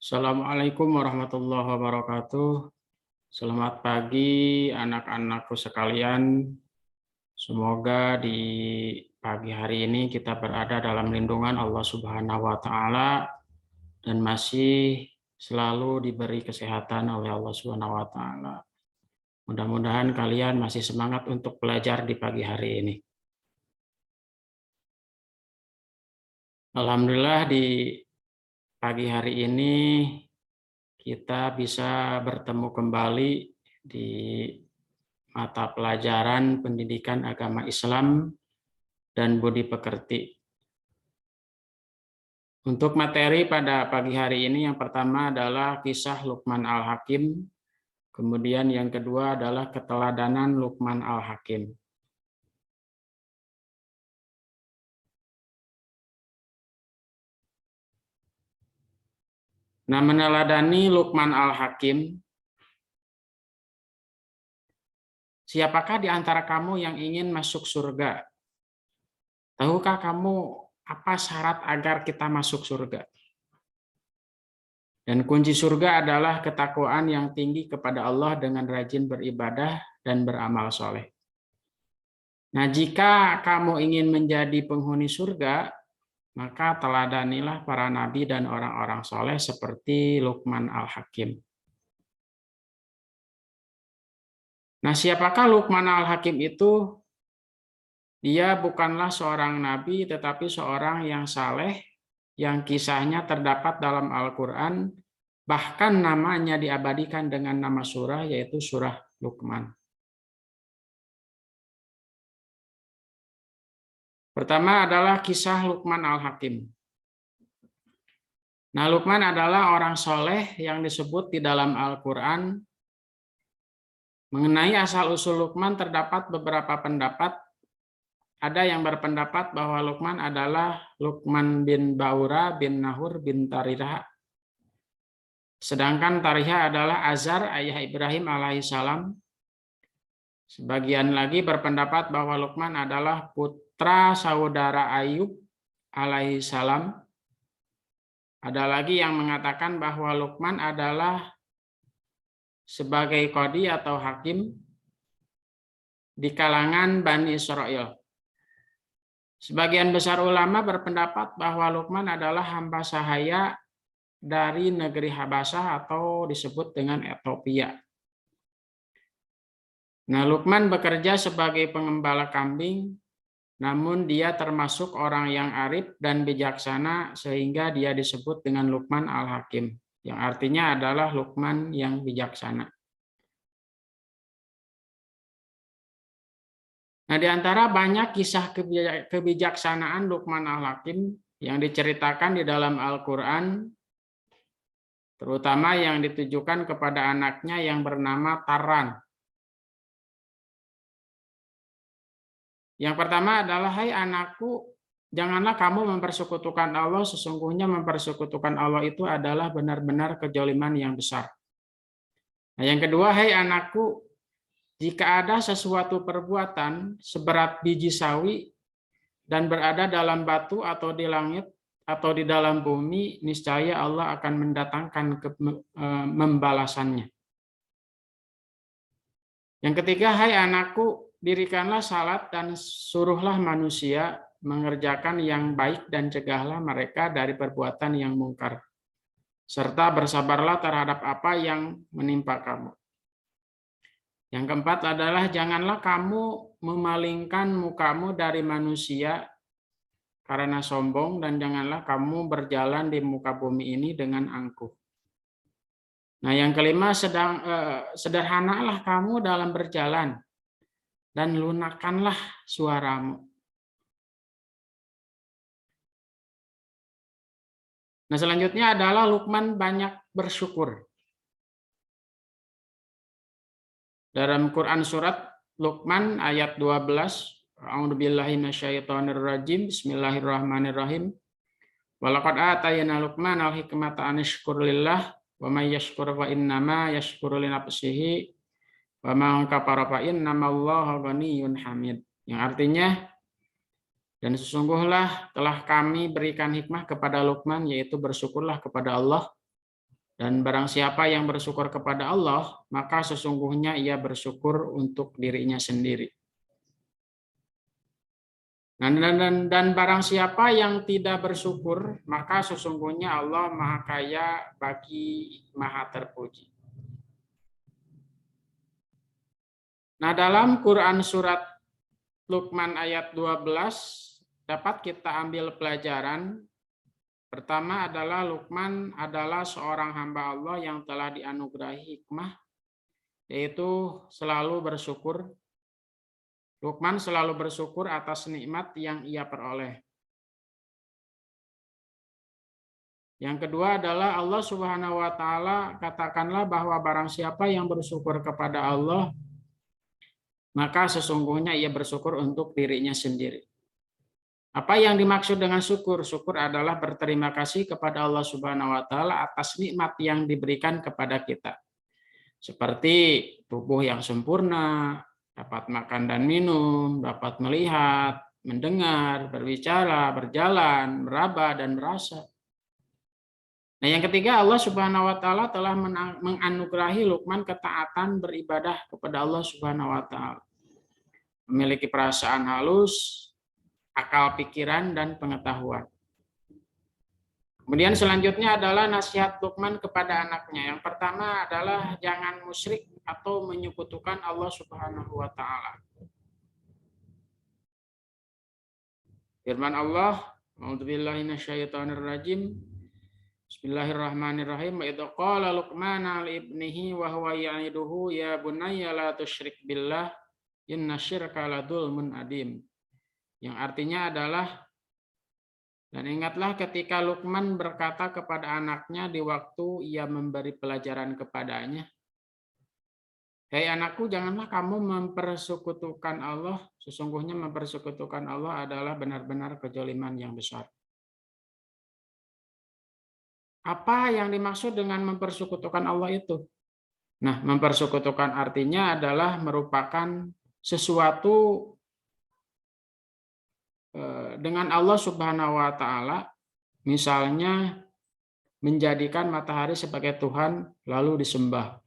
Assalamualaikum warahmatullahi wabarakatuh. Selamat pagi anak-anakku sekalian. Semoga di pagi hari ini kita berada dalam lindungan Allah Subhanahu wa taala dan masih selalu diberi kesehatan oleh Allah Subhanahu wa taala. Mudah-mudahan kalian masih semangat untuk belajar di pagi hari ini. Alhamdulillah di pagi hari ini kita bisa bertemu kembali di mata pelajaran pendidikan agama Islam dan budi pekerti. Untuk materi pada pagi hari ini yang pertama adalah kisah Luqman Al-Hakim, kemudian yang kedua adalah keteladanan Luqman Al-Hakim. Nah, meneladani Luqman Al-Hakim, siapakah di antara kamu yang ingin masuk surga? Tahukah kamu apa syarat agar kita masuk surga? Dan kunci surga adalah ketakwaan yang tinggi kepada Allah dengan rajin beribadah dan beramal soleh. Nah, jika kamu ingin menjadi penghuni surga, maka teladanilah para nabi dan orang-orang soleh seperti Luqman Al-Hakim. Nah, siapakah Luqman Al-Hakim itu? Dia bukanlah seorang nabi, tetapi seorang yang saleh, yang kisahnya terdapat dalam Al-Quran, bahkan namanya diabadikan dengan nama surah, yaitu surah Luqman. Pertama adalah kisah Luqman Al-Hakim. Nah, Luqman adalah orang soleh yang disebut di dalam Al-Quran. Mengenai asal-usul Luqman terdapat beberapa pendapat. Ada yang berpendapat bahwa Luqman adalah Luqman bin Baura bin Nahur bin Tarihah. Sedangkan Tarihah adalah Azar, ayah Ibrahim alaihissalam. Sebagian lagi berpendapat bahwa Luqman adalah putra saudara Ayub alaihissalam. Ada lagi yang mengatakan bahwa Luqman adalah sebagai qadi atau hakim di kalangan Bani Israel. Sebagian besar ulama berpendapat bahwa Luqman adalah hamba sahaya dari negeri Habasyah atau disebut dengan Ethiopia. Nah, Luqman bekerja sebagai pengembala kambing, namun dia termasuk orang yang arif dan bijaksana sehingga dia disebut dengan Luqman Al-Hakim, yang artinya adalah Luqman yang bijaksana. Nah, di antara banyak kisah kebijaksanaan Luqman Al-Hakim yang diceritakan di dalam Al-Quran, terutama yang ditujukan kepada anaknya yang bernama Tarran. Yang pertama adalah, hai anakku, janganlah kamu mempersekutukan Allah, sesungguhnya mempersekutukan Allah itu adalah benar-benar kejoliman yang besar. Nah, yang kedua, hai anakku, jika ada sesuatu perbuatan seberat biji sawi dan berada dalam batu atau di langit atau di dalam bumi, niscaya Allah akan mendatangkan membalasannya. Yang ketiga, hai anakku, dirikanlah salat dan suruhlah manusia mengerjakan yang baik dan cegahlah mereka dari perbuatan yang mungkar. Serta bersabarlah terhadap apa yang menimpa kamu. Yang keempat adalah janganlah kamu memalingkan mukamu dari manusia karena sombong dan janganlah kamu berjalan di muka bumi ini dengan angkuh. Nah, yang kelima, sederhanalah kamu dalam berjalan dan lunakkanlah suaramu. Nah, selanjutnya adalah Luqman banyak bersyukur. Dalam Quran surat Luqman ayat 12, A'udzubillahi minasyaitonirrajim, Bismillahirrahmanirrahim. Walaqad atayna Luqman al-hikmata an yashkur lillah wa may yashkur fa innama yashkuru li nafsihi wa man kafara fa innamallaha ghaniyyun hamid. Yang artinya, dan sesungguhnya telah kami berikan hikmah kepada Luqman, yaitu bersyukurlah kepada Allah, Dan barang siapa yang bersyukur kepada Allah, maka sesungguhnya ia bersyukur untuk dirinya sendiri. Dan barang siapa yang tidak bersyukur, maka sesungguhnya Allah Maha Kaya bagi Maha Terpuji. Nah, dalam Quran surat Luqman ayat 12 dapat kita ambil pelajaran. Pertama adalah Luqman adalah seorang hamba Allah yang telah dianugerahi hikmah, yaitu selalu bersyukur. Luqman selalu bersyukur atas nikmat yang ia peroleh. Yang kedua adalah Allah Subhanahu wa taala, katakanlah bahwa barang siapa yang bersyukur kepada Allah, maka sesungguhnya ia bersyukur untuk dirinya sendiri. Apa yang dimaksud dengan syukur? Syukur adalah berterima kasih kepada Allah Subhanahu wa taala atas nikmat yang diberikan kepada kita. Seperti tubuh yang sempurna, dapat makan dan minum, dapat melihat, mendengar, berbicara, berjalan, meraba, dan merasa. Nah, yang ketiga, Allah Subhanahu wa taala telah menganugerahi Luqman ketaatan beribadah kepada Allah Subhanahu wa taala. Memiliki perasaan halus, akal pikiran, dan pengetahuan. Kemudian selanjutnya adalah nasihat Luqman kepada anaknya. Yang pertama adalah jangan musyrik atau menyekutukan Allah Subhanahu wa taala. Firman Allah, A'udzubillahi minasyaitonirrajim. Bismillahirrahmanirrahim. Wa idz qala Luqman li ibnihi wa huwa ya'iduhu ya bunayya la tusyrik billah innasyirka ladzulmun adim. Yang artinya adalah, dan ingatlah ketika Luqman berkata kepada anaknya di waktu ia memberi pelajaran kepadanya, "Hei anakku, janganlah kamu mempersekutukan Allah. Sesungguhnya mempersekutukan Allah adalah benar-benar kezaliman yang besar." Apa yang dimaksud dengan mempersekutukan Allah itu? Nah, mempersekutukan artinya adalah merupakan sesuatu dengan Allah Subhanahu wa taala, misalnya menjadikan matahari sebagai Tuhan lalu disembah,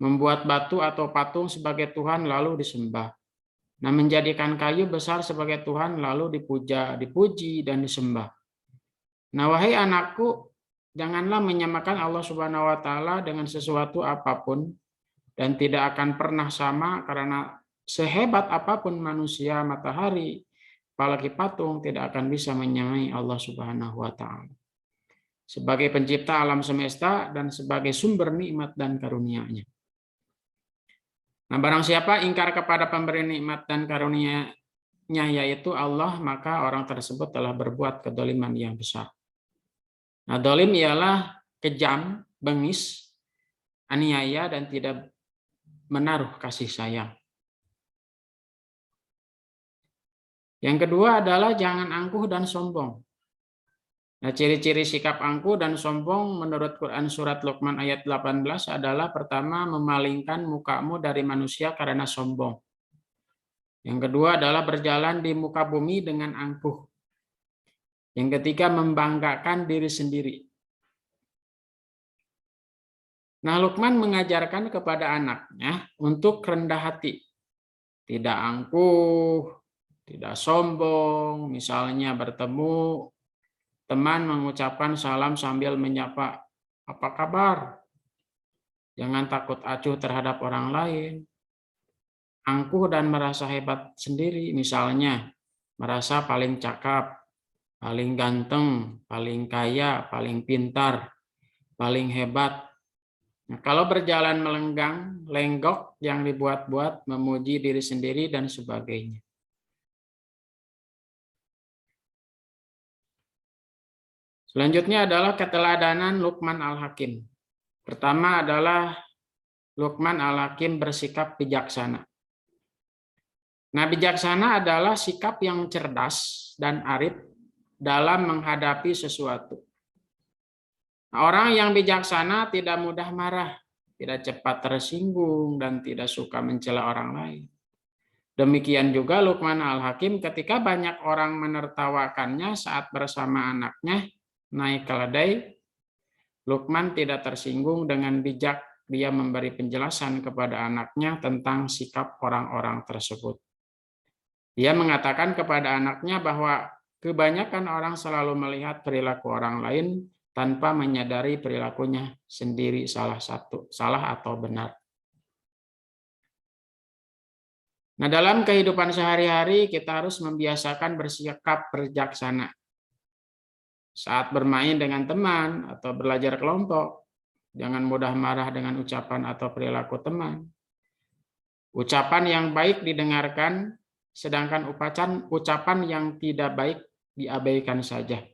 membuat batu atau patung sebagai Tuhan lalu disembah. Nah, menjadikan kayu besar sebagai Tuhan lalu dipuja, dipuji dan disembah. Nah, wahai anakku, janganlah menyamakan Allah Subhanahu wa taala dengan sesuatu apapun, dan tidak akan pernah sama, karena sehebat apapun manusia, matahari, apalagi patung, tidak akan bisa menyamai Allah Subhanahu wa taala sebagai pencipta alam semesta dan sebagai sumber nikmat dan karunia-Nya. Nah, barang siapa ingkar kepada pemberi nikmat dan karunia-Nya, yaitu Allah, maka orang tersebut telah berbuat kedzaliman yang besar. Nah, dolim ialah kejam, bengis, aniaya, dan tidak menaruh kasih sayang. Yang kedua adalah jangan angkuh dan sombong. Nah, ciri-ciri sikap angkuh dan sombong menurut Quran surat Luqman ayat 18 adalah pertama, memalingkan mukamu dari manusia karena sombong. Yang kedua adalah berjalan di muka bumi dengan angkuh. Yang ketiga, membanggakan diri sendiri. Nah, Luqman mengajarkan kepada anaknya untuk rendah hati, tidak angkuh, tidak sombong. Misalnya bertemu teman, mengucapkan salam sambil menyapa, "Apa kabar?" Jangan takut acuh terhadap orang lain. Angkuh dan merasa hebat sendiri, misalnya merasa paling cakap, paling ganteng, paling kaya, paling pintar, paling hebat. Nah, kalau berjalan melenggang, lenggok yang dibuat-buat, memuji diri sendiri, dan sebagainya. Selanjutnya adalah keteladanan Luqman Al-Hakim. Pertama adalah Luqman Al-Hakim bersikap bijaksana. Nah, bijaksana adalah sikap yang cerdas dan arif dalam menghadapi sesuatu. Orang yang bijaksana tidak mudah marah, tidak cepat tersinggung, dan tidak suka mencela orang lain. Demikian juga Luqman Al-Hakim ketika banyak orang menertawakannya saat bersama anaknya naik keledai, Luqman tidak tersinggung, dengan bijak dia memberi penjelasan kepada anaknya tentang sikap orang-orang tersebut. Dia mengatakan kepada anaknya bahwa kebanyakan orang selalu melihat perilaku orang lain tanpa menyadari perilakunya sendiri salah atau benar. Nah, dalam kehidupan sehari-hari kita harus membiasakan bersikap bijaksana. Saat bermain dengan teman atau belajar kelompok, jangan mudah marah dengan ucapan atau perilaku teman. Ucapan yang baik didengarkan, sedangkan ucapan yang tidak baik diabaikan saja.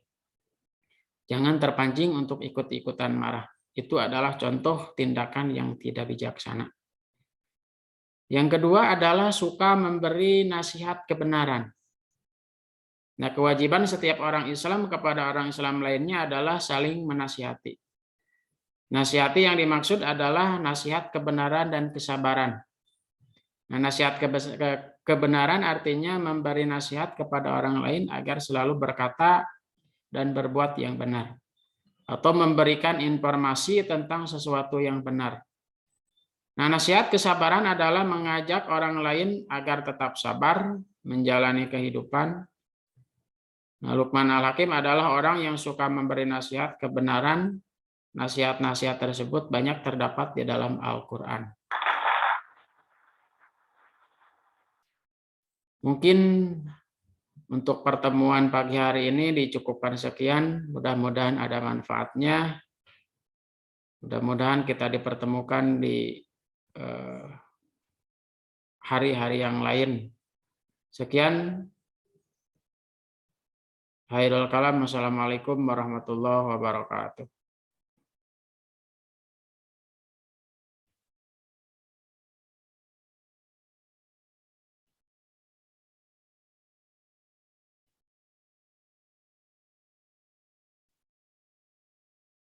Jangan terpancing untuk ikut-ikutan marah. Itu adalah contoh tindakan yang tidak bijaksana. Yang kedua adalah suka memberi nasihat kebenaran. Nah, kewajiban setiap orang Islam kepada orang Islam lainnya adalah saling menasihati. Nasihati yang dimaksud adalah nasihat kebenaran dan kesabaran. Nah, nasihat kebenaran artinya memberi nasihat kepada orang lain agar selalu berkata dan berbuat yang benar, atau memberikan informasi tentang sesuatu yang benar. Nah, nasihat kesabaran adalah mengajak orang lain agar tetap sabar menjalani kehidupan. Nah, Luqman Al-Hakim adalah orang yang suka memberi nasihat kebenaran. Nasihat-nasihat tersebut banyak terdapat di dalam Al-Quran. Mungkin untuk pertemuan pagi hari ini dicukupkan sekian. Mudah-mudahan ada manfaatnya. Mudah-mudahan kita dipertemukan di hari-hari yang lain. Sekian. Hairul kalam. Wassalamualaikum warahmatullahi wabarakatuh.